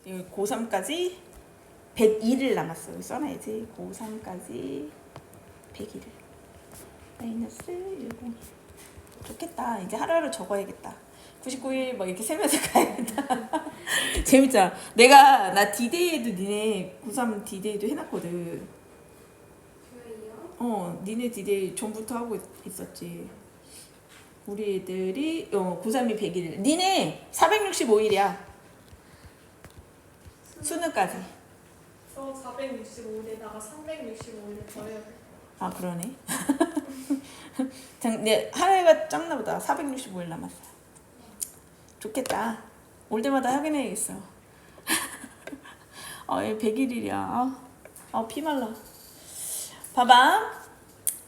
고3까지 101일 남았어. 여기 써놔야지. 고3까지 101일. 마이너스 102. 좋겠다. 이제 하루하루 적어야겠다. 99일 뭐 이렇게 세면서 가야겠다. 재밌잖아. 나 디데이에도 니네 고3 디데이도 해놨거든. 니네 디데이 전부터 하고 있었지. 우리 애들이 고3이 100일. 니네 465일이야. 수능까지. 저 465일에다가 365일을 더해야 돼. 아 그러네. 내 하루가 작나 보다. 465일 남았어. 좋겠다. 올 때마다 확인해야겠어. 100일이야. 피말라. 봐봐.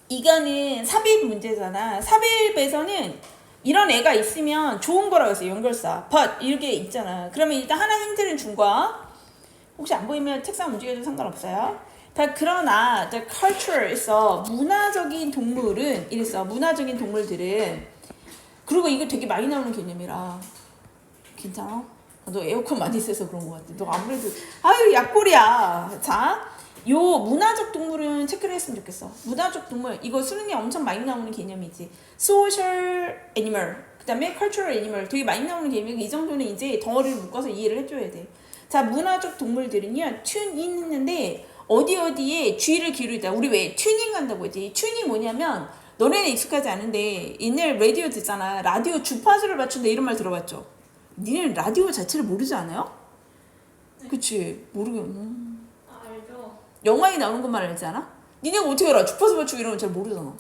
이거는 삽입 문제잖아. 삽입에서는 이런 애가 있으면 좋은 거라고 했어. 연결사. but 이렇게 있잖아. 그러면 일단 하나 힌트는 준 거야. 혹시 안 보이면 책상 움직여도 상관없어요. 그러나 the culture 있어. 문화적인 동물은 이랬어. 문화적인 동물들은 그리고 이거 되게 많이 나오는 개념이라 괜찮아? 너 에어컨 많이 써서 그런 것 같아. 너 아무래도 약골이야. 자, 요 문화적 동물은 체크를 했으면 좋겠어. 문화적 동물 이거 수능에 엄청 많이 나오는 개념이지. social animal 그 다음에 cultural animal 되게 많이 나오는 개념이고 이 정도는 이제 덩어리를 묶어서 이해를 해줘야 돼. 자, 문화적 동물들은요 튠 있는데 어디에 주의를 기울이다. 우리 왜 튜닝 한다고 했지? 튠이 뭐냐면 너네는 익숙하지 않은데 옛날 라디오 듣잖아. 라디오 주파수를 맞춘다 이런 말 들어봤죠? 니네는 라디오 자체를 모르지 않아요? 네. 그치? 모르겠. 알죠. 영화에 나오는 것만 알지 않아? 니네가 어떻게 알아? 주파수 맞추고 이런 건 잘 모르잖아.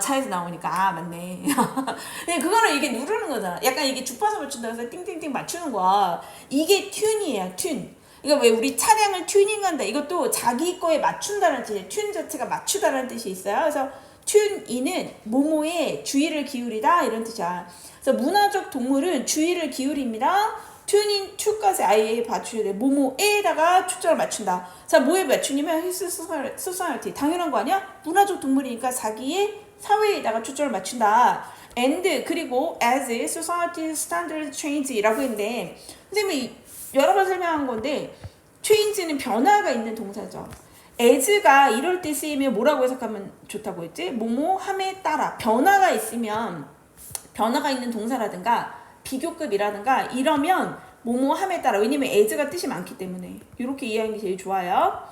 차에서 나오니까. 맞네. 근데 그거는 이게 누르는 거잖아. 약간 이게 주파수 맞춘다고 해서 띵띵띵 맞추는 거야. 이게 튠이에요. 튠. 그러니까 왜 우리 차량을 튜닝한다. 이것도 자기 거에 맞춘다는 뜻이에요. 튠 자체가 맞추다라는 뜻이 있어요. 그래서 튠이는 모모에 주의를 기울이다 이런 뜻이야. 그래서 문화적 동물은 주의를 기울입니다. 튜닝 투까지 아예 받쳐야 돼. 모모에다가 초점을 맞춘다. 자, 뭐에 맞추냐면 히스 소사이어티. 당연한 거 아니야? 문화적 동물이니까 자기의 사회에다가 초점을 맞춘다. and 그리고 as society standard change라고 했는데 선생님이 여러 번 설명한 건데 change는 변화가 있는 동사죠. as가 이럴 때 쓰이면 뭐라고 해석하면 좋다고 했지? 뭐뭐함에 따라 변화가 있으면 변화가 있는 동사라든가 비교급이라든가 이러면 뭐뭐함에 따라 왜냐면 as가 뜻이 많기 때문에 이렇게 이해하는 게 제일 좋아요.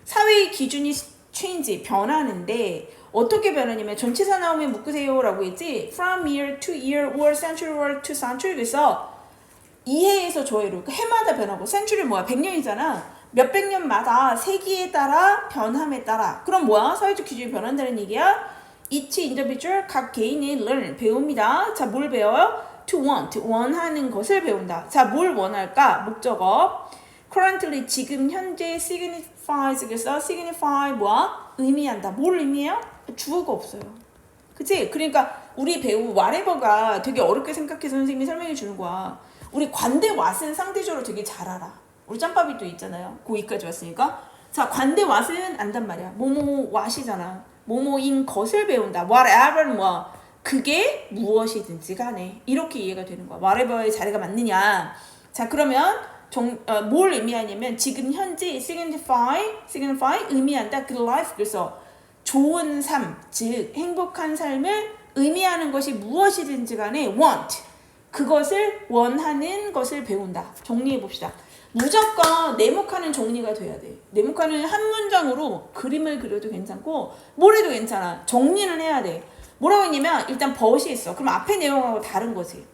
사회의 기준이 change 변하는데 어떻게 변하냐면 전치사 나오면 묶으세요 라고 했지 from year to year or century to century 그래서 이해에서 조회로 그러니까 해마다 변하고 century 뭐야 100년이잖아 몇백 년마다 세기에 따라 변함에 따라 그럼 뭐야 사회적 기준이 변한다는 얘기야. each individual 각 개인이 learn 배웁니다. 자, 뭘 배워요? to want 원하는 것을 배운다. 자, 뭘 원할까? 목적어 currently 지금 현재 signifies 그래서 signify 뭐야? 의미한다. 뭘 의미해요? 주어가 없어요. 그치? 그러니까 우리 배우 whatever가 되게 어렵게 생각해서 선생님이 설명해 주는 거야. 우리 관대 왓은 상대적으로 되게 잘 알아. 우리 짬밥이 또 있잖아요. 고2까지 왔으니까. 자, 관대 왓은 안단 말이야. 뭐뭐 왓이잖아. 뭐뭐인 것을 배운다. whatever는 뭐 그게 무엇이든지 간에 이렇게 이해가 되는 거야. whatever의 자리가 맞느냐. 자, 그러면 뭘 의미하냐면 지금 현재 signify 의미한다. good life 그래서 좋은 삶, 즉 행복한 삶을 의미하는 것이 무엇이든지 간에 want 그것을 원하는 것을 배운다. 정리해 봅시다. 무조건 네모칸은 정리가 돼야 돼. 네모칸은 한 문장으로 그림을 그려도 괜찮고 뭘 해도 괜찮아. 정리는 해야 돼. 뭐라고 했냐면 일단 벗이 있어. 그럼 앞에 내용하고 다른 거지.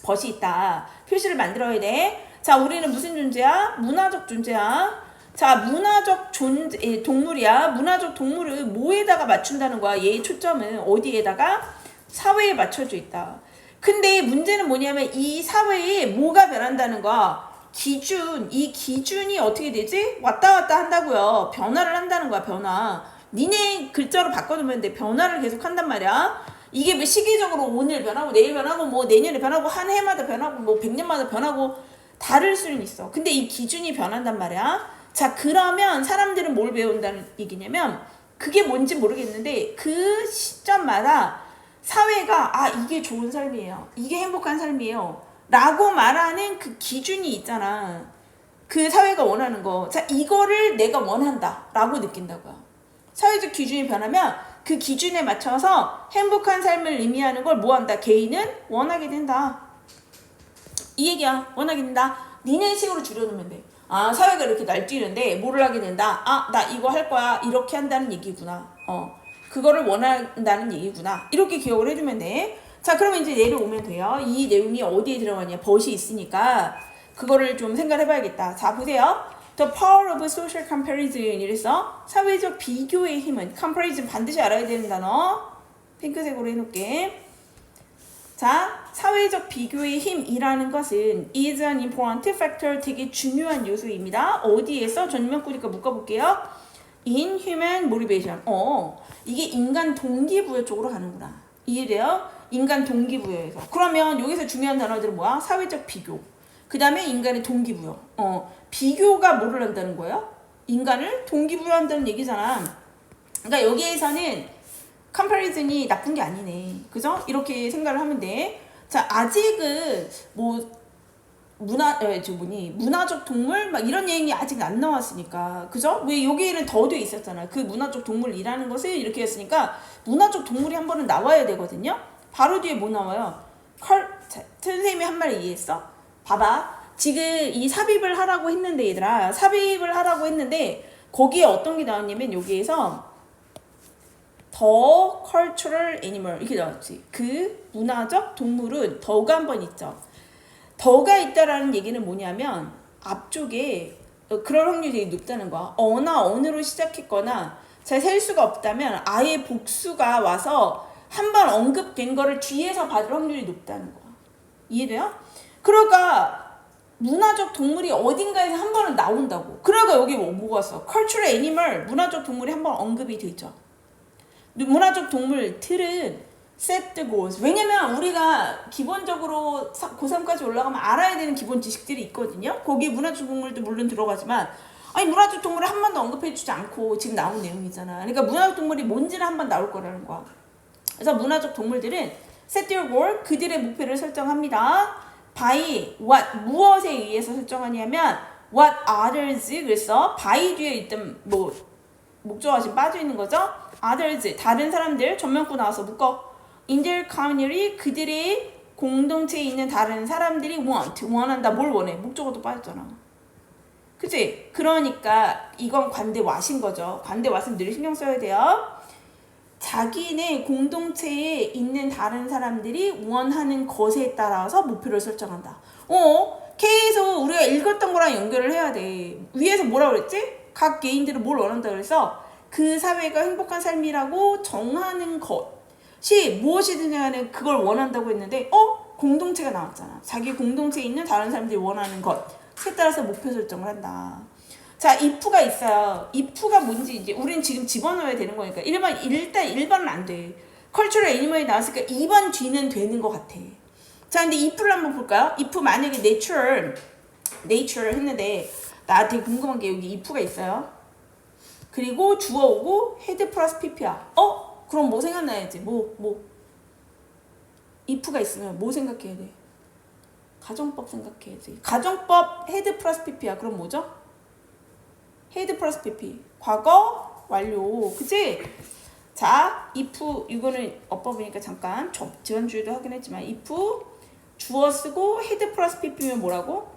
벗이 있다. 표시를 만들어야 돼. 자, 우리는 무슨 존재야? 문화적 존재야. 자, 문화적 존재 동물이야. 문화적 동물을 뭐에다가 맞춘다는 거야? 얘의 초점은 어디에다가? 사회에 맞춰져 있다. 근데 문제는 뭐냐면 이 사회에 뭐가 변한다는 거야? 기준, 이 기준이 어떻게 되지? 왔다 갔다 한다고요. 변화를 한다는 거야, 변화. 니네 글자로 바꿔두면 돼. 변화를 계속 한단 말이야. 이게 뭐 시기적으로 오늘 변하고 내일 변하고 뭐 내년에 변하고 한 해마다 변하고 뭐 100년마다 변하고 다를 수는 있어. 근데 이 기준이 변한단 말이야. 자, 그러면 사람들은 뭘 배운다는 얘기냐면 그게 뭔지 모르겠는데 그 시점마다 사회가 이게 좋은 삶이에요. 이게 행복한 삶이에요. 라고 말하는 그 기준이 있잖아. 그 사회가 원하는 거. 자, 이거를 내가 원한다 라고 느낀다고요. 사회적 기준이 변하면 그 기준에 맞춰서 행복한 삶을 의미하는 걸 뭐한다? 개인은 원하게 된다. 이 얘기야. 원하게 된다. 니네 식으로 줄여놓으면 돼. 아, 사회가 이렇게 날뛰는데 뭐를 하게 된다. 아, 나 이거 할 거야. 이렇게 한다는 얘기구나. 그거를 원한다는 얘기구나. 이렇게 기억을 해주면 돼. 자, 그러면 이제 내려오면 돼요. 이 내용이 어디에 들어가냐. 벗이 있으니까 그거를 좀 생각해봐야겠다. 자, 보세요. The power of social comparison 이래서 사회적 비교의 힘은 comparison 반드시 알아야 되는 단어. 핑크색으로 해놓을게. 자, 사회적 비교의 힘이라는 것은 is an important factor, 되게 중요한 요소입니다. 어디에서? 전면구니까 묶어볼게요. In human motivation. 이게 인간 동기부여 쪽으로 가는구나. 이해돼요? 인간 동기부여에서. 그러면 여기서 중요한 단어들은 뭐야? 사회적 비교. 그 다음에 인간의 동기부여. 비교가 뭐를 한다는 거예요? 인간을 동기부여한다는 얘기잖아. 그러니까 여기에서는 컴패리즌이 나쁜 게 아니네. 그죠? 이렇게 생각을 하면 돼. 자, 아직은 뭐 문화적 동물 막 이런 얘기 아직 안 나왔으니까. 그죠? 왜 여기에는 더돼 있었잖아. 그 문화적 동물이라는 것을 이렇게 했으니까 문화적 동물이 한 번은 나와야 되거든요. 바로 뒤에 뭐 나와요? 자, 선생님이 한 말을 이해했어? 봐봐. 지금 이 삽입을 하라고 했는데 얘들아. 삽입을 하라고 했는데 거기에 어떤 게 나왔냐면 여기에서 더 cultural animal 이렇게 나왔지. 그 문화적 동물은 더가 한 번 있죠. 더가 있다라는 얘기는 뭐냐면 앞쪽에 그럴 확률이 되게 높다는 거야. 어나 어느로 시작했거나 잘 셀 수가 없다면 아예 복수가 와서 한 번 언급된 거를 뒤에서 받을 확률이 높다는 거야. 이해돼요? 그러니까 문화적 동물이 어딘가에서 한 번은 나온다고. 그러니까 여기 뭐가 왔어? cultural animal, 문화적 동물이 한 번 언급이 되죠. 문화적 동물들은 set the goals. 왜냐면 우리가 기본적으로 고3까지 올라가면 알아야 되는 기본 지식들이 있거든요. 거기에 문화적 동물도 물론 들어가지만 아니 문화적 동물을 한 번도 언급해주지 않고 지금 나온 내용이잖아. 그러니까 문화적 동물이 뭔지는 한 번 나올 거라는 거야. 그래서 문화적 동물들은 set their goal, 그들의 목표를 설정합니다. by what, 무엇에 의해서 설정하냐면 what others, 그래서 by 뒤에 일단 뭐 목적어가 지금 빠져 있는 거죠. others, 다른 사람들, 전면구 나와서 묶어. in their community, 그들의 공동체에 있는 다른 사람들이 원한다. 뭘 원해? 목적어도 빠졌잖아. 그치? 그러니까 이건 관대 왓인 거죠. 관대 왓은 늘 신경 써야 돼요. 자기네 공동체에 있는 다른 사람들이 원하는 것에 따라서 목표를 설정한다. K에서 우리가 읽었던 거랑 연결을 해야 돼. 위에서 뭐라 그랬지? 각 개인들은 뭘 원한다 그래서 그 사회가 행복한 삶이라고 정하는 것이 무엇이든 간에 그걸 원한다고 했는데 공동체가 나왔잖아. 자기 공동체에 있는 다른 사람들이 원하는 것에 따라서 목표 설정을 한다. 자, if가 있어요. if가 뭔지 이제 우린 지금 집어넣어야 되는 거니까 일단 1번은 안 돼. 컬처럴 애니멀이 나왔으니까 2번 뒤는 되는 것 같아. 자, 근데 if를 한번 볼까요? if 만약에 nature 했는데 나 되게 궁금한 게 여기 if가 있어요. 그리고 주어 오고 헤드 플러스 pp야. 그럼 뭐 생각나야지? if가 있으면 뭐 생각해야 돼? 가정법 생각해야지. 가정법 헤드 플러스 pp야. 그럼 뭐죠? 헤드 플러스 pp. 과거 완료. 그치? 자, if 이거는 어법이니까 잠깐 지난주에도 하긴 했지만 if 주어 쓰고 헤드 플러스 pp면 뭐라고?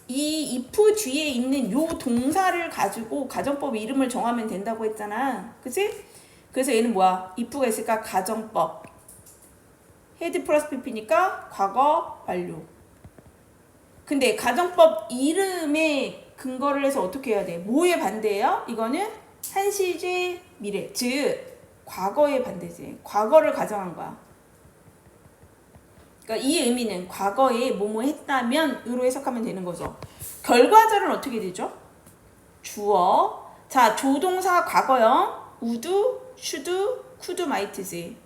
이 if 뒤에 있는 요 동사를 가지고 가정법 이름을 정하면 된다고 했잖아. 그치? 그래서 얘는 뭐야? if가 있으니까 가정법. 헤드 플러스 pp니까 과거 완료. 근데 가정법 이름에 근거를 해서 어떻게 해야 돼? 뭐의 반대예요? 이거는 한시제 미래. 즉 과거의 반대지. 과거를 가정한 거야. 그러니까 이 의미는 과거에 뭐뭐 했다면 으로 해석하면 되는 거죠. 결과절은 어떻게 되죠? 주어. 자, 조동사 과거형 would, should, could, might지.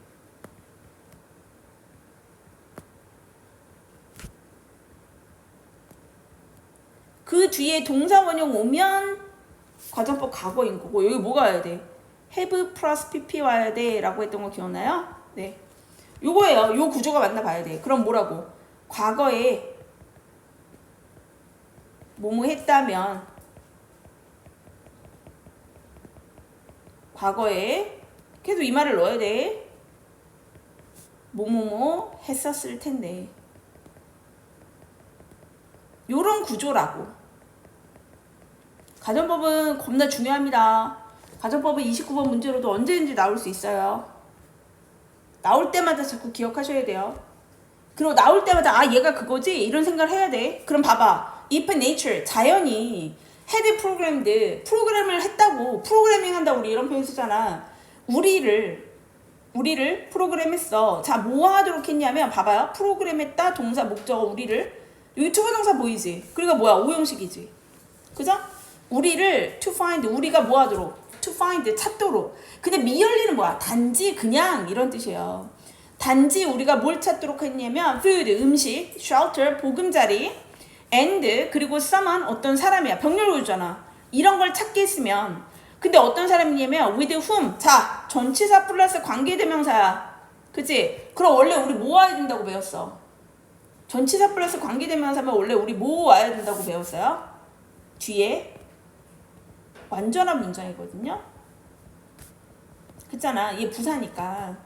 그 뒤에 동사 원형 오면 과정법 과거인 거고 여기 뭐가 와야 돼? have 플러스 pp 와야 돼 라고 했던 거 기억나요? 네. 요거예요. 요 구조가 맞나 봐야 돼. 그럼 뭐라고? 과거에 뭐뭐 했다면 과거에 계속 이 말을 넣어야 돼. 뭐뭐뭐 했었을 텐데. 요런 구조라고. 가정법은 겁나 중요합니다. 가정법은 29번 문제로도 언제든지 나올 수 있어요. 나올 때마다 자꾸 기억하셔야 돼요. 그리고 나올 때마다 아 얘가 그거지? 이런 생각을 해야 돼. 그럼 봐봐. If nature, 자연이 had programmed, 프로그램을 했다고, 프로그래밍 한다고 우리 이런 표현 쓰잖아. 우리를 프로그램했어. 자, 뭐 하도록 했냐면 봐봐요. 프로그램했다, 동사, 목적어, 우리를. 여기 투부정사 보이지? 그러니까 뭐야? 오형식이지. 그죠? 우리를 to find, 우리가 뭐 하도록? to find, 찾도록. 근데 미열리는 뭐야? 단지 그냥 이런 뜻이에요. 단지 우리가 뭘 찾도록 했냐면 food, 음식, shelter, 보금자리, and, 그리고 someone, 어떤 사람이야. 병렬구조잖아. 이런 걸 찾게 했으면 근데 어떤 사람이냐면 with whom, 자, 전치사 플러스 관계대명사야. 그치? 그럼 원래 우리 뭐 와야 된다고 배웠어? 전치사 플러스 관계대명사면 원래 우리 뭐 와야 된다고 배웠어요? 뒤에 완전한 문장이거든요. 그렇잖아. 얘 부사니까.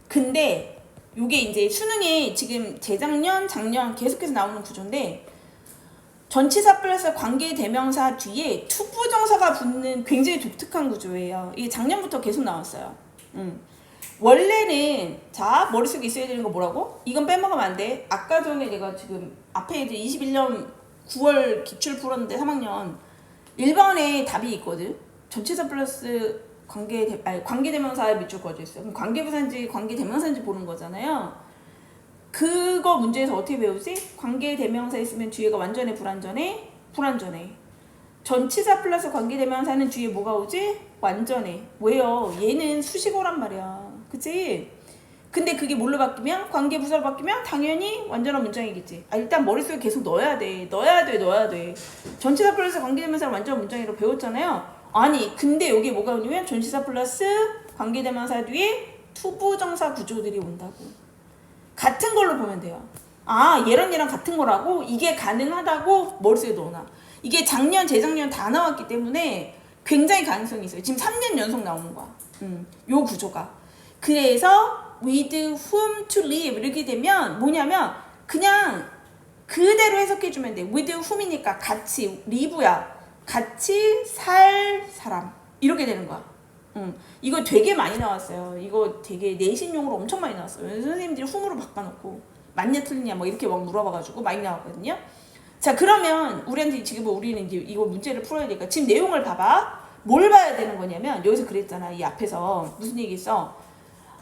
근데 요게 이제 수능에 지금 재작년, 작년 계속해서 나오는 구조인데 전치사 플러스 관계대명사 뒤에 투부정사가 붙는 굉장히 독특한 구조예요. 이게 작년부터 계속 나왔어요. 원래는 자 머릿속에 있어야 되는 거 뭐라고? 이건 빼먹으면 안 돼. 아까 전에 내가 지금 앞에 이제 21년 9월 기출 풀었는데 3학년 1번에 답이 있거든. 전치사 플러스 관계대명사에 밑줄 그어져 있어요. 그럼 관계부사인지 관계대명사인지 보는 거잖아요. 그거 문제에서 어떻게 배우지? 관계대명사 있으면 뒤에가 완전해, 불완전해? 불완전해. 전치사 플러스 관계대명사는 뒤에 뭐가 오지? 완전해. 왜요? 얘는 수식어란 말이야. 그치? 근데 그게 뭘로 바뀌면? 관계부사로 바뀌면 당연히 완전한 문장이겠지. 아, 일단 머릿속에 계속 넣어야 돼. 넣어야 돼. 전치사 플러스 관계대명사를 완전한 문장으로 배웠잖아요. 아니, 근데 여기 뭐가 오냐면 전치사 플러스 관계대명사 뒤에 투부정사 구조들이 온다고. 같은 걸로 보면 돼요. 아, 얘랑 같은 거라고? 이게 가능하다고 머릿속에 넣어놔. 이게 작년, 재작년 다 나왔기 때문에 굉장히 가능성이 있어요. 지금 3년 연속 나오는 거야. 요 구조가. 그래서 with whom to live 이렇게 되면 뭐냐면 그냥 그대로 해석해주면 돼. with whom이니까 같이, live야. 같이 살 사람. 이렇게 되는 거야. 이거 되게 많이 나왔어요. 이거 되게 내신용으로 엄청 많이 나왔어요. 선생님들이 whom으로 바꿔놓고 맞냐 틀리냐 뭐 이렇게 막 물어봐가지고 많이 나왔거든요. 자, 그러면 우리한테 지금 우리는 이제 이거 문제를 풀어야 되니까 지금 내용을 봐봐. 뭘 봐야 되는 거냐면 여기서 그랬잖아. 이 앞에서 무슨 얘기 있어?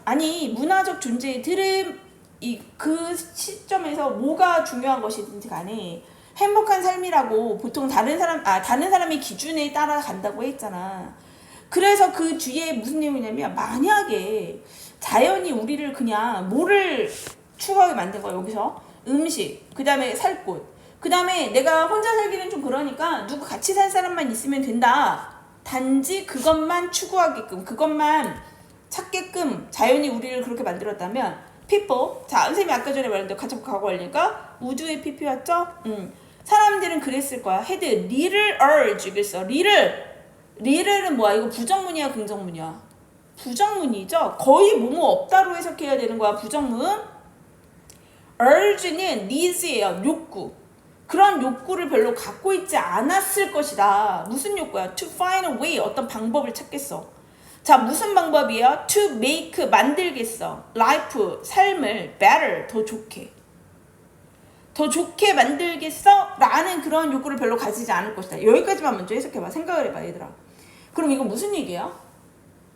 아니, 문화적 존재의 들음 그 시점에서 뭐가 중요한 것이든지 간에 행복한 삶이라고 보통 다른 사람의 기준에 따라간다고 했잖아. 그래서 그 뒤에 무슨 내용이냐면 만약에 자연이 우리를 그냥 뭐를 추구하게 만든 거야. 여기서 음식, 그 다음에 살 곳, 그 다음에 내가 혼자 살기는 좀 그러니까 누구 같이 살 사람만 있으면 된다. 단지 그것만 추구하게끔, 그것만 찾게끔 자연이 우리를 그렇게 만들었다면 people, 자, 선생님이 아까 전에 말했는데 같이 과거 알리니까 우주의 PP였죠? 사람들은 그랬을 거야. had little urge, 그랬어. little는 뭐야? 이거 부정문이야, 긍정문이야? 부정문이죠? 거의 뭐뭐 없다로 해석해야 되는 거야, 부정문. urge는 needs예요, 욕구. 그런 욕구를 별로 갖고 있지 않았을 것이다. 무슨 욕구야? to find a way, 어떤 방법을 찾겠어. 자, 무슨 방법이에요? to make, 만들겠어. life, 삶을 better, 더 좋게 만들겠어? 라는 그런 욕구를 별로 가지지 않을 것이다. 여기까지만 먼저 해석해봐. 생각을 해봐, 얘들아. 그럼 이거 무슨 얘기야?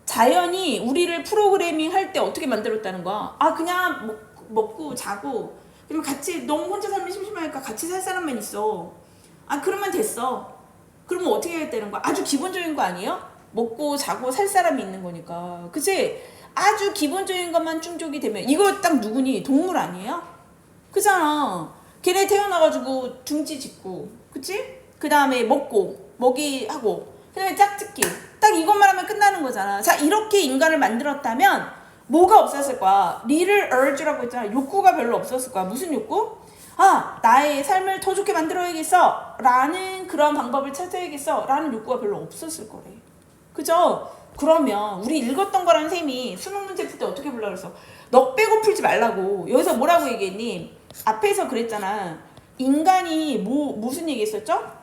자연이 우리를 프로그래밍 할 때 어떻게 만들었다는 거야? 아, 그냥 먹고 자고 그러면 같이 너무 혼자 살면 심심하니까 같이 살 사람만 있어. 아, 그러면 됐어. 그러면 어떻게 해야 되는 거야? 아주 기본적인 거 아니에요? 먹고 자고 살 사람이 있는 거니까. 그치? 아주 기본적인 것만 충족이 되면 이거 딱 누구니? 동물 아니에요? 그잖아. 걔네 태어나가지고 둥지 짓고, 그치? 그 다음에 먹고, 먹이하고, 그 다음에 짝짓기. 딱 이것만 하면 끝나는 거잖아. 자, 이렇게 인간을 만들었다면 뭐가 없었을 거야? little urge라고 했잖아. 욕구가 별로 없었을 거야. 무슨 욕구? 나의 삶을 더 좋게 만들어야겠어 라는 그런 방법을 찾아야겠어 라는 욕구가 별로 없었을 거래. 그죠? 그러면 우리 읽었던 거랑 셈이 수능 문제 풀 때 어떻게 보려고 그랬어? 너 빼고 풀지 말라고. 여기서 뭐라고 얘기했니? 앞에서 그랬잖아. 인간이 무슨 얘기 했었죠?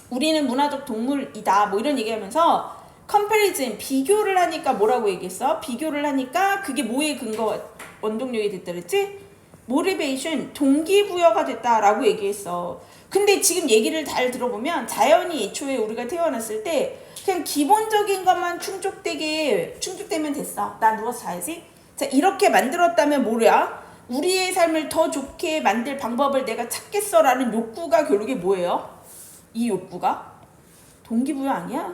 우리는 문화적 동물이다 뭐 이런 얘기하면서 컴패리즌 비교를 하니까 뭐라고 얘기했어? 비교를 하니까 그게 뭐의 근거 원동력이 됐다 그랬지? 모티베이션 동기부여가 됐다라고 얘기했어. 근데 지금 얘기를 잘 들어보면 자연이 애초에 우리가 태어났을 때 그냥 기본적인 것만 충족되면 됐어. 나 누워서 자야지. 자, 이렇게 만들었다면 뭐야? 우리의 삶을 더 좋게 만들 방법을 내가 찾겠어라는 욕구가 결국에 뭐예요? 이 욕구가 동기부여 아니야?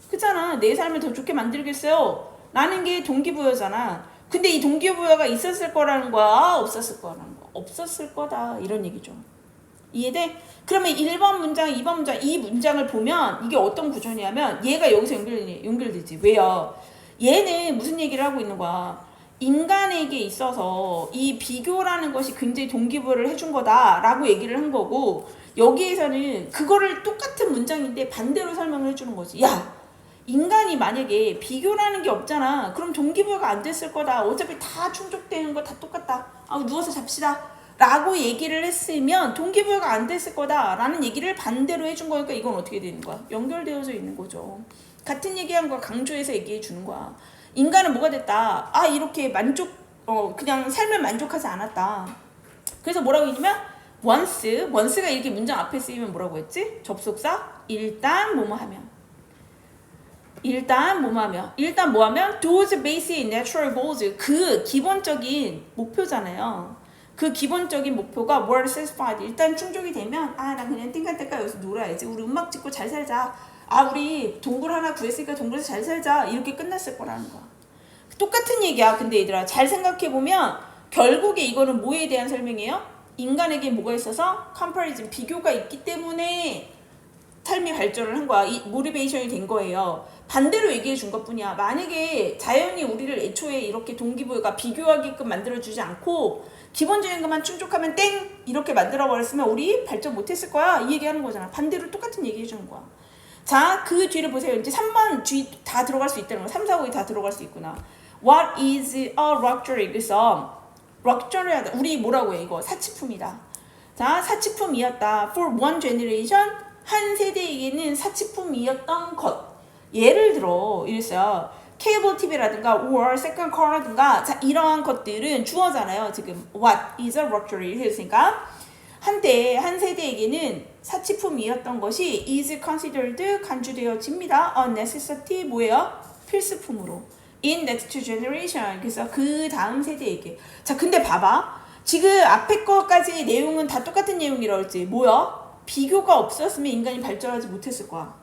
그잖아. 내 삶을 더 좋게 만들겠어요 라는 게 동기부여잖아. 근데 이 동기부여가 있었을 거라는 거야? 없었을 거라는 거야? 없었을 거다 이런 얘기죠. 이해돼? 그러면 1번 문장, 2번 문장, 이 문장을 보면 이게 어떤 구조냐면 얘가 여기서 연결되지. 왜요? 얘는 무슨 얘기를 하고 있는 거야? 인간에게 있어서 이 비교라는 것이 굉장히 동기부여를 해준 거다라고 얘기를 한 거고, 여기에서는 그거를 똑같은 문장인데 반대로 설명을 해주는 거지. 야, 인간이 만약에 비교라는 게 없잖아. 그럼 동기부여가 안 됐을 거다. 어차피 다 충족되는 거 다 똑같다. 누워서 잡시다 라고 얘기를 했으면 동기부여가 안 됐을 거다 라는 얘기를 반대로 해준 거니까 이건 어떻게 되는 거야? 연결되어져 있는 거죠. 같은 얘기한 거 강조해서 얘기해 주는 거야. 인간은 뭐가 됐다? 이렇게 그냥 삶을 만족하지 않았다. 그래서 뭐라고 했냐면 once가 이렇게 문장 앞에 쓰이면 뭐라고 했지? 접속사 일단 뭐뭐 하면 those basic natural goals, 그 기본적인 목표잖아요. 그 기본적인 목표가 were satisfied, 일단 충족이 되면 나 그냥 띵까띵까 여기서 놀아야지. 우리 음악 찍고 잘 살자. 우리 동굴 하나 구했으니까 동굴에서 잘 살자. 이렇게 끝났을 거라는 거야. 똑같은 얘기야. 근데 얘들아 잘 생각해보면 결국에 이거는 뭐에 대한 설명이에요? 인간에게 뭐가 있어서? comparison, 비교가 있기 때문에 삶이 발전을 한 거야. 이 모티베이션이 된 거예요. 반대로 얘기해 준 것뿐이야. 만약에 자연이 우리를 애초에 이렇게 동기부여가 비교하게끔 만들어주지 않고 기본적인 것만 충족하면 땡! 이렇게 만들어버렸으면 우리 발전 못했을 거야. 이 얘기하는 거잖아. 반대로 똑같은 얘기 해주는 거야. 자, 그 뒤를 보세요. 이제 3번 뒤 다 들어갈 수 있다는 거. 3, 4, 5이 다 들어갈 수 있구나. What is a luxury? 그래서 luxury하다. 우리 뭐라고 해? 이거 사치품이다. 자, 사치품이었다. For one generation, 한 세대에게는 사치품이었던 것. 예를 들어 이랬어요. 케이블 TV라든가 or second car라든가, 자, 이러한 것들은 주어잖아요. 지금 what is a luxury 이렇게 했으니까 한때 한 세대에게는 사치품이었던 것이 is considered 간주되어집니다. a necessity 뭐예요? 필수품으로. in next generation, 그래서 그 다음 세대에게. 자, 근데 봐봐. 지금 앞에 거까지 내용은 다 똑같은 내용이라고 했지. 뭐야? 비교가 없었으면 인간이 발전하지 못했을 거야.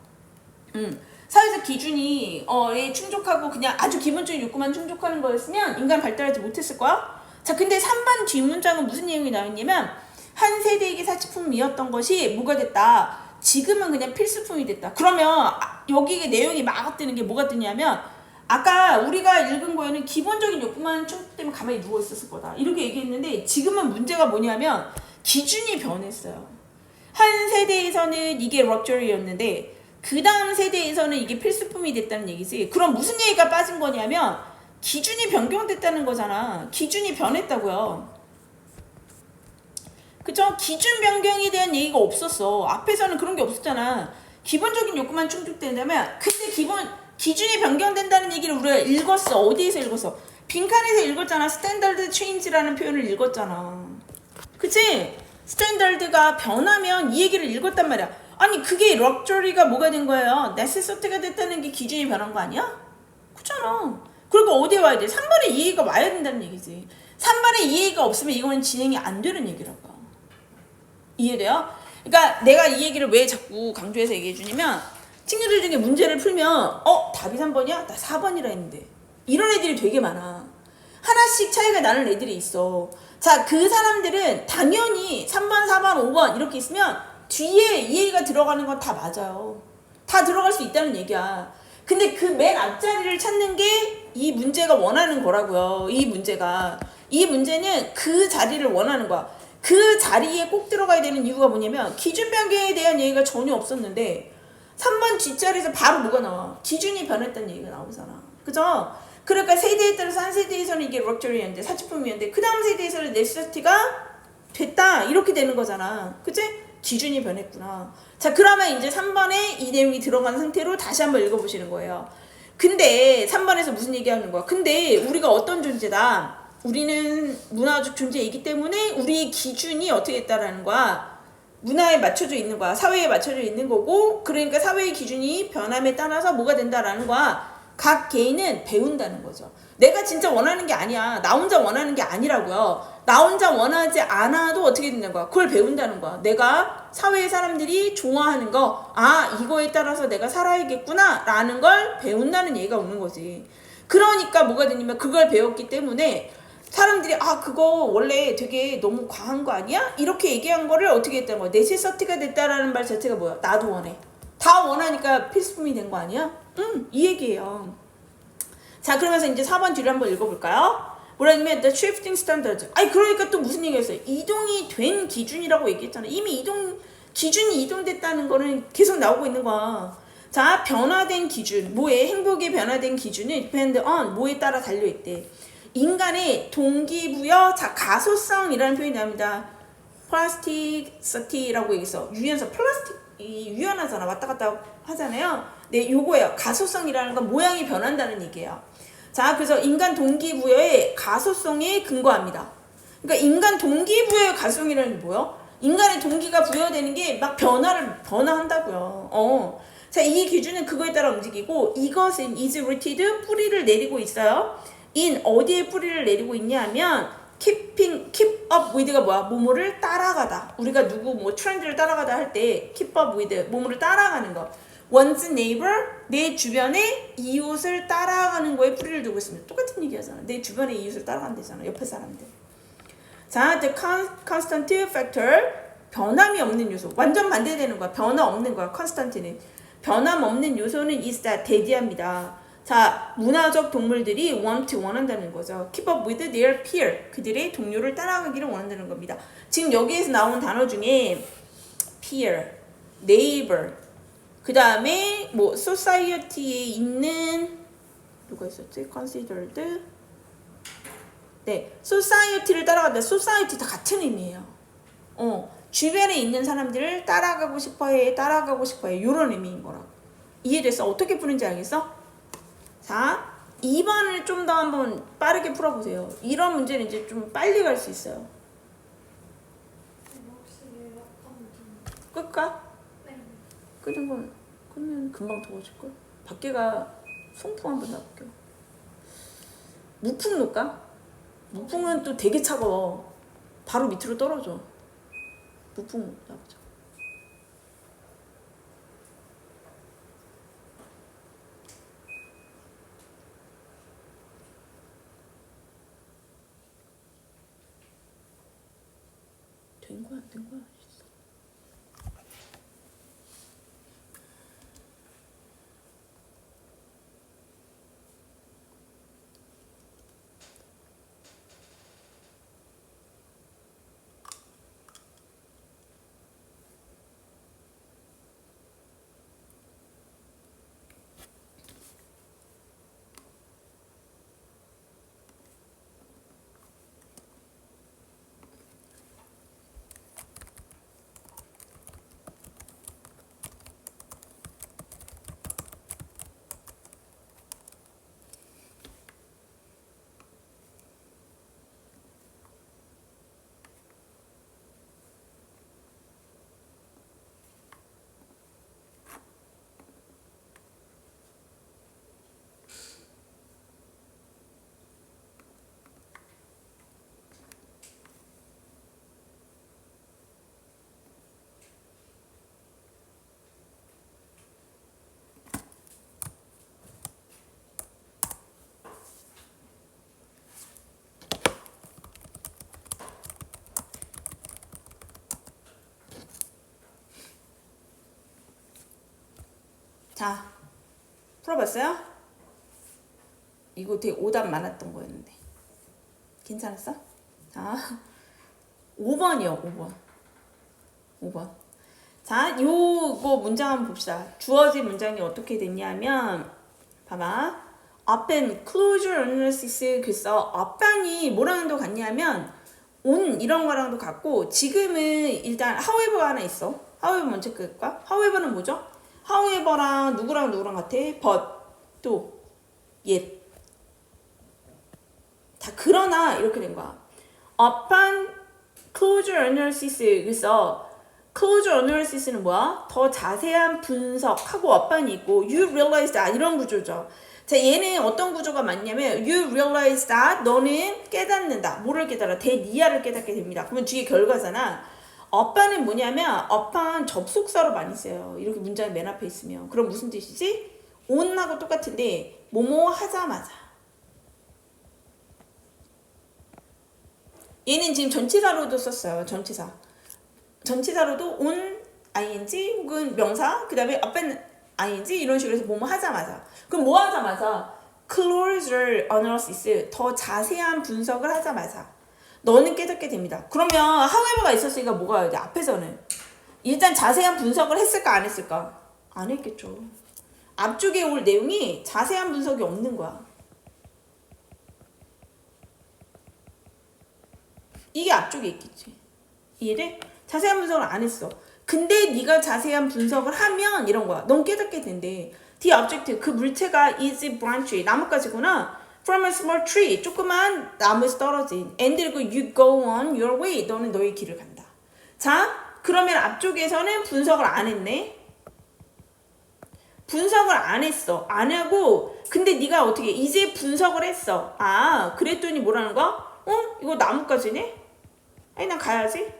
사회적 기준이 충족하고 그냥 아주 기본적인 욕구만 충족하는 거였으면 인간 발달하지 못했을 거야. 자, 근데 3번 뒷문장은 무슨 내용이 나왔냐면 한 세대에게 사치품이었던 것이 뭐가 됐다? 지금은 그냥 필수품이 됐다. 그러면 여기에 내용이 막 뜨는 게 뭐가 뜨냐면 아까 우리가 읽은 거에는 기본적인 욕구만 충족되면 가만히 누워 있었을 거다 이렇게 얘기했는데, 지금은 문제가 뭐냐면 기준이 변했어요. 한 세대에서는 이게 럭셔리였는데 그 다음 세대에서는 이게 필수품이 됐다는 얘기지. 그럼 무슨 얘기가 빠진 거냐면 기준이 변경됐다는 거잖아. 기준이 변했다고요. 그쵸? 기준 변경에 대한 얘기가 없었어. 앞에서는 그런 게 없었잖아. 기본적인 욕구만 충족된다면, 근데 기준이 변경된다는 얘기를 우리가 읽었어. 어디에서 읽었어? 빈칸에서 읽었잖아. 스탠다드 체인지라는 표현을 읽었잖아. 그치? 스탠다드가 변하면 이 얘기를 읽었단 말이야. 아니, 그게 럭셔리가 뭐가 된 거예요? 네세서티가 됐다는 게 기준이 변한 거 아니야? 그렇잖아. 그리고 어디에 와야 돼? 3번에 이 얘기가 와야 된다는 얘기지. 3번에 이 얘기가 없으면 이거는 진행이 안 되는 얘기라고. 이해돼요? 그러니까 내가 이 얘기를 왜 자꾸 강조해서 얘기해 주냐면, 친구들 중에 문제를 풀면 답이 3번이야? 나 4번이라 했는데, 이런 애들이 되게 많아. 하나씩 차이가 나는 애들이 있어. 자, 그 사람들은 당연히 3번, 4번, 5번 이렇게 있으면 뒤에 이 얘기가 들어가는 건 다 맞아요. 다 들어갈 수 있다는 얘기야. 근데 그 맨 앞자리를 찾는 게 이 문제가 원하는 거라고요. 이 문제는 그 자리를 원하는 거야. 그 그 자리에 꼭 들어가야 되는 이유가 뭐냐면 기준변경에 대한 얘기가 전혀 없었는데 3번 뒷자리에서 바로 뭐가 나와? 기준이 변했다는 얘기가 나오잖아. 그죠? 그러니까 세대에 따라서 한 세대에서는 이게 럭셔리였는데 사치품이었는데 그 다음 세대에서는 네세시티가 됐다 이렇게 되는 거잖아. 그치? 기준이 변했구나. 자, 그러면 이제 3번에 이 내용이 들어간 상태로 다시 한번 읽어보시는 거예요. 근데 3번에서 무슨 얘기하는 거야? 근데 우리가 어떤 존재다? 우리는 문화적 존재이기 때문에 우리의 기준이 어떻게 됐다라는 거야? 문화에 맞춰져 있는 거야. 사회에 맞춰져 있는 거고, 그러니까 사회의 기준이 변함에 따라서 뭐가 된다라는 거야. 각 개인은 배운다는 거죠. 내가 진짜 원하는 게 아니야. 나 혼자 원하는 게 아니라고요. 나 혼자 원하지 않아도 어떻게 되는 거야? 그걸 배운다는 거야. 내가 사회의 사람들이 좋아하는 거, 아, 이거에 따라서 내가 살아야겠구나 라는 걸 배운다는 얘기가 오는 거지. 그러니까 뭐가 되냐면 그걸 배웠기 때문에 사람들이 아, 그거 원래 되게 너무 과한 거 아니야? 이렇게 얘기한 거를 어떻게 했다는 거야? 네세서티가 됐다라는 말 자체가 뭐야? 나도 원해. 다 원하니까 필수품이 된 거 아니야? 이 얘기예요. 자, 그러면서 이제 4번 뒤를 한번 읽어볼까요? 뭐라냐면 the shifting standards. 아니, 그러니까 또 무슨 얘기였어요? 이동이 된 기준이라고 얘기했잖아. 이미 기준이 이동됐다는 거는 계속 나오고 있는 거야. 자, 변화된 기준. 뭐에? 행복의 변화된 기준은 depend on 뭐에 따라 달려있대. 인간의 동기부여, 자, 가소성이라는 표현이 나옵니다. plasticity라고 얘기했어. 유연성, 플라스틱이 유연하잖아. 왔다 갔다 하잖아요. 네, 요거예요. 가소성이라는 건 모양이 변한다는 얘기예요. 자, 그래서 인간 동기부여의 가소성에 근거합니다. 그러니까 인간 동기부여의 가소성이라는 게 뭐예요? 인간의 동기가 부여되는 게 막 변화한다고요. 자, 이 기준은 그거에 따라 움직이고, 이것은 is rooted, 뿌리를 내리고 있어요. in 어디에 뿌리를 내리고 있냐 하면 keep up with가 뭐야? 뭐뭐를 따라가다. 우리가 누구 뭐 트렌드를 따라가다 할 때 keep up with 뭐뭐를 따라가는 거. one's neighbor 내 주변의 이웃을 따라가는 거에 뿌리를 두고 있습니다. 똑같은 얘기하잖아. 내 주변의 이웃을 따라간다잖아. 옆에 사람들. 자, the constant factor 변함이 없는 요소. 완전 반대되는 거야. 변화 없는 거야. constant는 변함 없는 요소는 is that 대디합니다. 자, 문화적 동물들이 원한다는 거죠. keep up with their peer. 그들의 동료를 따라가기를 원한다는 겁니다. 지금 여기에서 나온 단어 중에 peer, neighbor, 그 다음에 뭐 society에 있는 누가 있었지? considered. 네, society를 따라간다. society 다 같은 의미예요. 주변에 있는 사람들을 따라가고 싶어해, 이런 의미인 거라고. 이해됐어? 어떻게 푸는지 알겠어? 자, 2번을 좀 더 한번 빠르게 풀어보세요. 이런 문제는 이제 좀 빨리 갈 수 있어요. 끌까? 네. 끄면 금방 더워질걸? 밖에가 송풍 한번 나볼게요. 무풍 놓을까? 무풍은 또 되게 차가워. 바로 밑으로 떨어져. 무풍 나보자. 된 거야, 안 된 거야? 자, 풀어봤어요? 이거 되게 오답 많았던 거였는데 괜찮았어? 자, 5번이요, 5번. 5번. 자, 요거 문장 한번 봅시다. 주어진 문장이 어떻게 됐냐면, 봐봐. open, closure analysis. 그래서 open이 뭐랑도 같냐면, on 이런 거랑도 같고, 지금은 일단 however 하나 있어. however 먼저 끌까? however는 뭐죠? however랑 누구랑 같아? but, 또, yet. 다 그러나 이렇게 된 거야. upon closure analysis. 그래서 closure analysis는 뭐야? 더 자세한 분석하고 upon이 있고 you realize that 이런 구조죠. 자, 얘는 어떤 구조가 맞냐면 you realize that 너는 깨닫는다. 뭐를 깨달아? 대니아를 깨닫게 됩니다. 그러면 뒤에 결과잖아. upon은 뭐냐면 upon 접속사로 많이 써요. 이렇게 문장이 맨 앞에 있으면. 그럼 무슨 뜻이지? on하고 똑같은데 뭐뭐 하자마자. 얘는 지금 전치사로도 썼어요. 전치사로도 on, ing 혹은 명사, 그 다음에 앞에는 ing 이런 식으로 해서 뭐뭐 하자마자. 그럼 뭐 하자마자? closer analysis, 더 자세한 분석을 하자마자 너는 깨닫게 됩니다. 그러면 however가 있었으니까 뭐가 와야 돼? 앞에서는 일단 자세한 분석을 했을까 안 했을까? 안 했겠죠. 앞쪽에 올 내용이 자세한 분석이 없는 거야. 이게 앞쪽에 있겠지. 이해돼? 자세한 분석을 안 했어. 근데 네가 자세한 분석을 하면 이런 거야. 넌 깨닫게 된대. The objective, 그 물체가 is branch, 나뭇가지구나. From a small tree, 조그만 나무에서 떨어진. And 그리고 you go on your way, 너는 너의 길을 간다. 자, 그러면 앞쪽에서는 분석을 안 했네. 분석을 안 했어. 안 하고 근데 네가 어떻게 이제 분석을 했어. 아, 그랬더니 뭐라는 거야? 이거 나뭇가지네? 아니 난 가야지.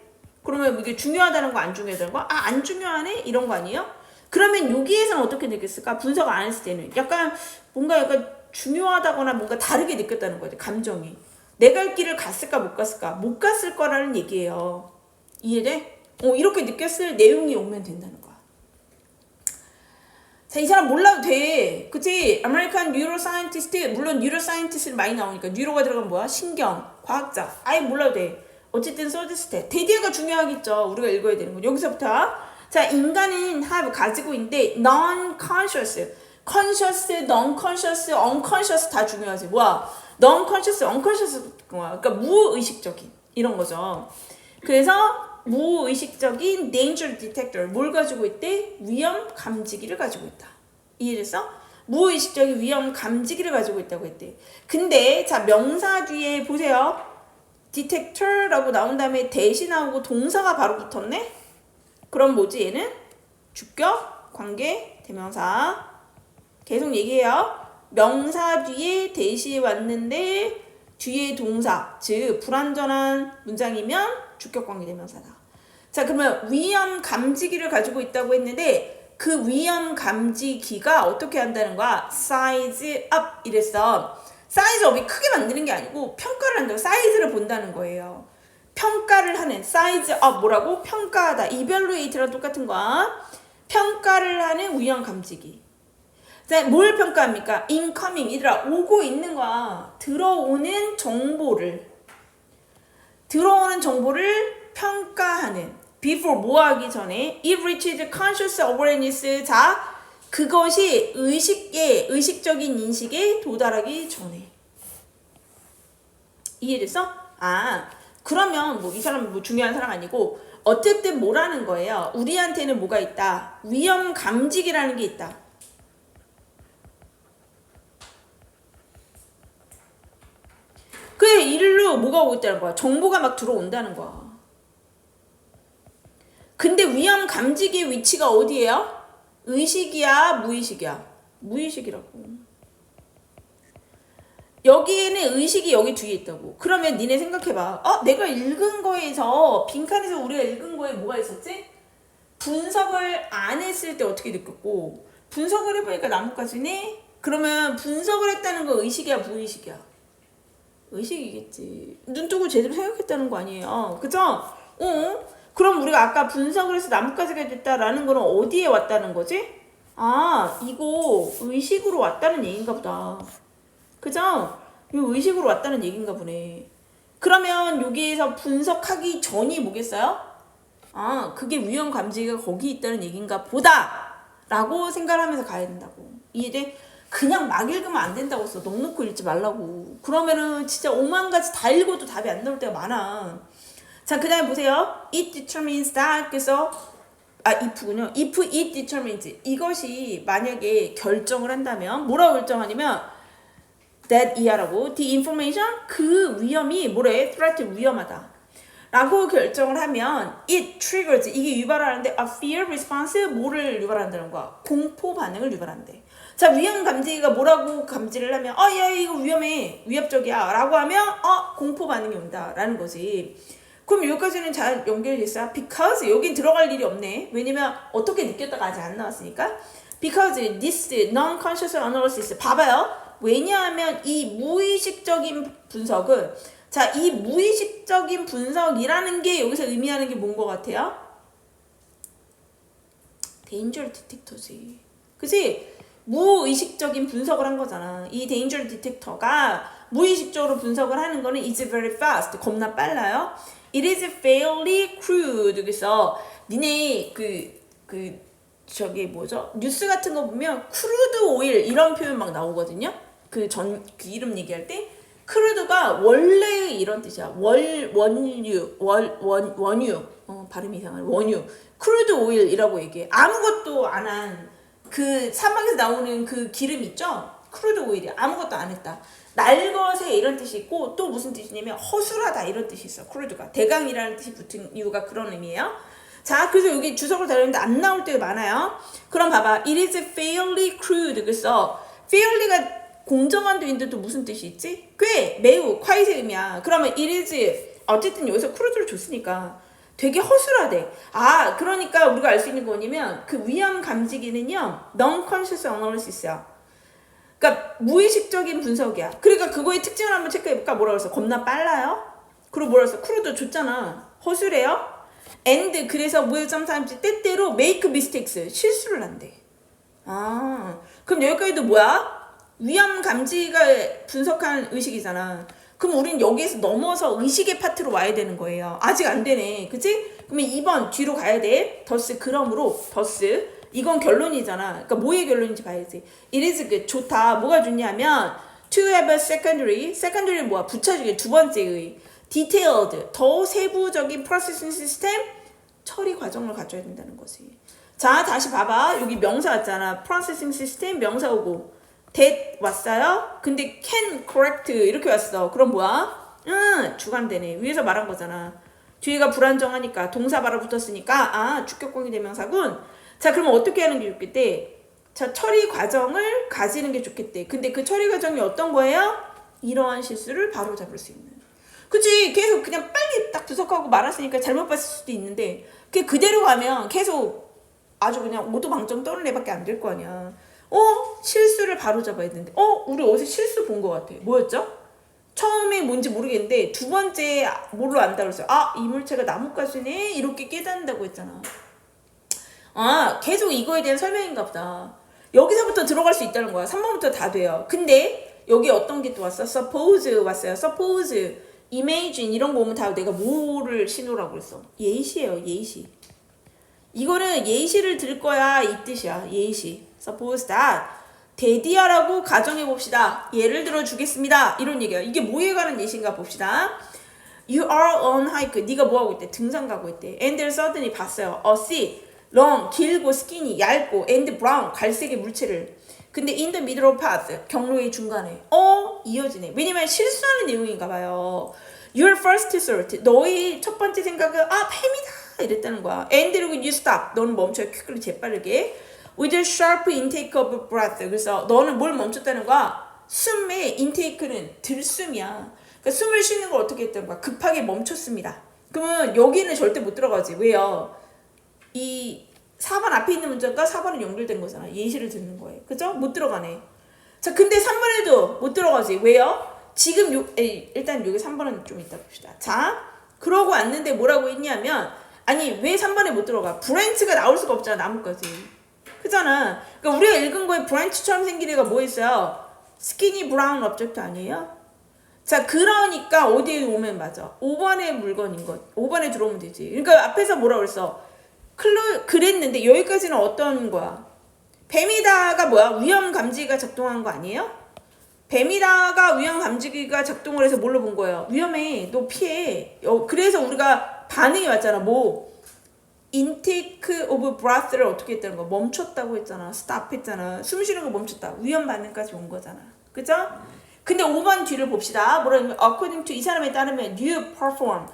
그러면 이게 중요하다는 거 안 중요하다는 거? 아, 안 중요하네? 이런 거 아니에요? 그러면 여기에서는 어떻게 느꼈을까? 분석을 안 했을 때는 약간 뭔가 약간 중요하다거나 뭔가 다르게 느꼈다는 거지. 감정이. 내 갈 길을 갔을까 못 갔을까? 못 갔을 거라는 얘기예요. 이해돼? 이렇게 느꼈을 내용이 오면 된다는 거야. 자, 이 사람 몰라도 돼. 그치? 아메리칸 뉴로사이언티스트, 물론 뉴로사이언티스트 많이 나오니까 뉴로가 들어가면 뭐야? 신경, 과학자. 아예 몰라도 돼. 어쨌든 서지스테. 대디어가 중요하겠죠. 우리가 읽어야 되는 거. 여기서부터. 자, 인간은 have 가지고 있는데 non-conscious, conscious, non-conscious, unconscious 다 중요하지. 뭐야? non-conscious, unconscious 그러니까 무의식적인 이런 거죠. 그래서 무의식적인 danger detector 뭘 가지고 있대? 위험 감지기를 가지고 있다. 이해됐어? 무의식적인 위험 감지기를 가지고 있다고 했대. 근데 자, 명사 뒤에 보세요. detector라고 나온 다음에 대시 나오고 동사가 바로 붙었네? 그럼 뭐지 얘는? 주격, 관계, 대명사. 계속 얘기해요. 명사 뒤에 대시 왔는데 뒤에 동사, 즉 불완전한 문장이면 주격, 관계, 대명사다. 자, 그러면 위험 감지기를 가지고 있다고 했는데 그 위험 감지기가 어떻게 한다는 거야? size up 이랬어. 사이즈 업이 크게 만드는 게 아니고 평가를 한다고. 사이즈를 본다는 거예요. 평가를 하는 사이즈 업 뭐라고? 평가하다. evaluate랑 똑같은 거야. 평가를 하는 위험 감지기. 자, 뭘 평가합니까? incoming 이들아 오고 있는 거야. 들어오는 정보를 평가하는. before 뭐 하기 전에 it reaches conscious awareness. 자, 그것이 의식적인 인식에 도달하기 전에. 이해됐어? 아, 그러면 뭐 이 사람은 뭐 중요한 사람 아니고 어쨌든 뭐라는 거예요? 우리한테는 뭐가 있다? 위험 감지기라는 게 있다. 그래, 일로 뭐가 오고 있다는 거야? 정보가 막 들어온다는 거야. 근데 위험 감지기의 위치가 어디예요? 의식이야, 무의식이야? 무의식이라고. 여기에는 의식이 여기 뒤에 있다고. 그러면 니네 생각해봐. 내가 읽은 거에서 빈칸에서 우리가 읽은 거에 뭐가 있었지? 분석을 안 했을 때 어떻게 느꼈고 분석을 해보니까 나뭇가지네? 그러면 분석을 했다는 거 의식이야, 무의식이야? 의식이겠지. 눈 뜨고 제대로 생각했다는 거 아니에요. 그죠? 그럼 우리가 아까 분석을 해서 나뭇가지가 됐다라는 거는 어디에 왔다는 거지? 아, 이거 의식으로 왔다는 얘기인가 보다. 그죠? 이거 의식으로 왔다는 얘기인가 보네. 그러면 여기에서 분석하기 전이 뭐겠어요? 아, 그게 위험 감지가 거기 있다는 얘기인가 보다 라고 생각하면서 가야 된다고. 이제 그냥 막 읽으면 안 된다고 써. 넉넉히 읽지 말라고. 그러면은 진짜 오만 가지 다 읽어도 답이 안 나올 때가 많아. 자, 그 다음에 보세요. It determines that. 그래서 if군요. If it determines. 이것이 만약에 결정을 한다면 뭐라고 결정하냐면 that 이하라고. The information. 그 위험이 뭐래? threat 위험하다. 라고 결정을 하면 it triggers. 이게 유발하는데 a fear response. 뭐를 유발한다는 거야? 공포 반응을 유발한대. 자, 위험 감지가 뭐라고 감지를 하면 야 이거 위험해. 위협적이야. 라고 하면 공포 반응이 온다. 라는 거지. 그럼 여기까지는 잘 연결됐어요. Because 여긴 들어갈 일이 없네. 왜냐면 어떻게 느꼈다가 아직 안 나왔으니까. Because this non-conscious analysis. 봐봐요. 왜냐하면 이 무의식적인 분석은 자, 이 무의식적인 분석이라는 게 여기서 의미하는 게 뭔 것 같아요? Danger detector지. 그치? 무의식적인 분석을 한 거잖아. 이 danger detector가 무의식적으로 분석을 하는 거는 is very fast. 겁나 빨라요. It is fairly crude. 그래서 니네 저기 뭐죠? 뉴스 같은 거 보면 crude oil 이런 표현 막 나오거든요. 그 이름 얘기할 때 크루드가 원래 이런 뜻이야. 원유. 발음이 이상하네. 원유. 크루드 오일이라고 얘기해. 아무것도 안 한 그 사막에서 나오는 그 기름 있죠? 크루드 오일이야. 아무것도 안 했다. 날것에 이런 뜻이 있고 또 무슨 뜻이냐면 허술하다 이런 뜻이 있어. 크루드가. 대강이라는 뜻이 붙은 이유가 그런 의미예요. 자, 그래서 여기 주석을 달렸는데 안 나올 때가 많아요. 그럼 봐봐. It is fairly crude. 그래서 fairly가 공정한 도인데 또 무슨 뜻이 있지? 꽤, 매우, 콰이트의 의미야. 그러면 it is 어쨌든 여기서 크루드를 줬으니까 되게 허술하대. 그러니까 우리가 알 수 있는 거냐면 그 위험 감지기는요 non-conscious analysis야. 그러니까 무의식적인 분석이야. 그러니까 그거의 특징을 한번 체크해볼까? 뭐라고 했어? 겁나 빨라요? 그리고 뭐라고 했어? 크루드 줬잖아. 허술해요? and 그래서 will sometimes 때때로 make mistakes 실수를 한대. 그럼 여기까지도 뭐야? 위험 감지가 분석한 의식이잖아. 그럼 우린 여기에서 넘어서 의식의 파트로 와야 되는 거예요. 아직 안 되네. 그치? 그러면 2번 뒤로 가야 돼. 더스 그러므로 더스 이건 결론이잖아. 그러니까 뭐의 결론인지 봐야지. It is good. 좋다. 뭐가 좋냐면 to have a secondary 뭐야? 부차적인 두 번째의 detailed 더 세부적인 processing system 처리 과정을 갖춰야 된다는 거지. 자, 다시 봐봐. 여기 명사 왔잖아. processing system 명사 오고 that 왔어요? 근데 can correct 이렇게 왔어. 그럼 뭐야? 주관되네. 위에서 말한 거잖아. 뒤에가 불안정하니까 동사 바로 붙었으니까 주격공이 대명사군. 자, 그러면 어떻게 하는 게 좋겠대? 자, 처리 과정을 가지는 게 좋겠대. 근데 그 처리 과정이 어떤 거예요? 이러한 실수를 바로 잡을 수 있는. 그치? 계속 그냥 빨리 딱 분석하고 말았으니까 잘못 봤을 수도 있는데 그대로 가면 계속 아주 그냥 오도방정 떠는 애밖에 안 될 거 아니야. 실수를 바로 잡아야 되는데 우리 어디서 실수 본 것 같아. 뭐였죠? 처음에 뭔지 모르겠는데 두 번째 뭘로 안다고 했어요. 이물체가 나뭇가지네 이렇게 깨닫는다고 했잖아. 계속 이거에 대한 설명인가 보다. 여기서부터 들어갈 수 있다는 거야. 3번부터 다 돼요. 근데 여기 어떤 게 또 왔어? suppose 왔어요. suppose, imagine 이런 거 오면 다 내가 뭐를 신호라고 그랬어? 예시예요. 예시. 이거는 예시를 들 거야 이 뜻이야. 예시. Suppose that 대디아라고 가정해 봅시다. 예를 들어 주겠습니다. 이런 얘기야. 이게 뭐에 관한 예시인가 봅시다. You are on hike. 네가 뭐 하고 있대? 등산 가고 있대. And suddenly 봤어요. A sea, long, 길고 skinny, 얇고 and brown, 갈색의 물체를. 근데 in the middle of path, 경로의 중간에. 이어지네. 왜냐면 실수하는 내용인가 봐요. Your first thought, 너의 첫 번째 생각은 뱀이다 이랬다는 거야. And 그리고 you stop, 너는 멈춰요. quickly 재빠르게. With a sharp intake of breath. 그래서 너는 뭘 멈췄다는 거야? 숨의 intake는 들숨이야. 그러니까 숨을 쉬는 걸 어떻게 했다는 거야? 급하게 멈췄습니다. 그러면 여기는 절대 못 들어가지. 왜요? 이 4번 앞에 있는 문장과 4번은 연결된 거잖아. 예시를 듣는 거예요. 그죠? 못 들어가네. 자, 근데 3번에도 못 들어가지. 왜요? 지금 일단 여기 3번은 좀 이따 봅시다. 자, 그러고 왔는데 뭐라고 했냐면 왜 3번에 못 들어가? 브랜치가 나올 수가 없잖아. 나뭇가지. 그잖아. 그러니까 우리가 읽은 거에 브랜치처럼 생긴 애가 뭐 있어요? 스키니 브라운 object 아니에요? 자, 그러니까 어디에 오면 맞아? 5번의 물건인 것. 5번에 들어오면 되지. 그러니까 앞에서 뭐라 그랬어? 그랬는데 여기까지는 어떤 거야? 뱀이다가 뭐야? 위험 감지기가 작동한 거 아니에요? 뱀이다가 위험 감지기가 작동을 해서 뭘로 본 거예요? 위험해. 너 피해. 그래서 우리가 반응이 왔잖아. 뭐? intake of breath를 어떻게 했다는 거? 멈췄다고 했잖아. stop 했잖아. 숨 쉬는 거 멈췄다. 위험 반응까지 온 거잖아. 그죠? 근데 5번 뒤를 봅시다. 뭐라 하면 according to 이 사람에 따르면 you perform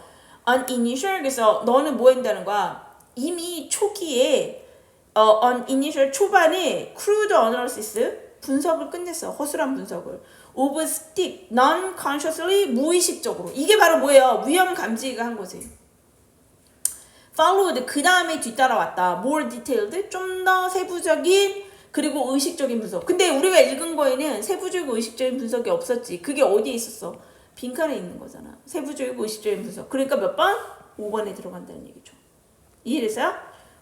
an initial 그래서 너는 뭐 한다는 거야? 이미 초기에 on initial 초반에 crude analysis 분석을 끝냈어. 허술한 분석을. of stick non-consciously 무의식적으로. 이게 바로 뭐예요? 위험 감지가 한 거지. followed 그 다음에 뒤따라왔다. more detailed 좀 더 세부적인 그리고 의식적인 분석. 근데 우리가 읽은 거에는 세부적이고 의식적인 분석이 없었지. 그게 어디에 있었어? 빈칸에 있는 거잖아. 세부적이고 의식적인 분석. 그러니까 몇 번? 5번에 들어간다는 얘기죠. 이해됐어요?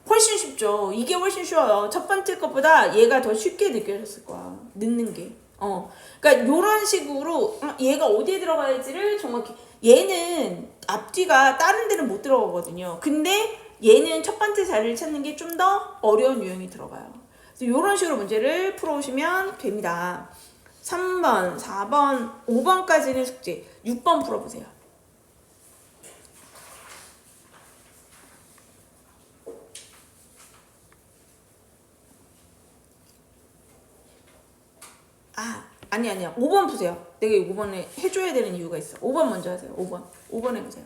훨씬 쉽죠. 이게 훨씬 쉬워요. 첫 번째 것보다 얘가 더 쉽게 느껴졌을 거야. 늦는 게. 그러니까 요런 식으로 얘가 어디에 들어가야지를 정확히 얘는 앞뒤가 다른 데는 못 들어가거든요. 근데 얘는 첫 번째 자리를 찾는 게 좀 더 어려운 유형이 들어가요. 그래서 요런 식으로 문제를 풀어오시면 됩니다. 3번, 4번, 5번까지는 숙제. 6번 풀어보세요. 아니야. 5번 푸세요. 내가 5번에 해줘야 되는 이유가 있어. 5번 먼저 하세요. 5번 해보세요.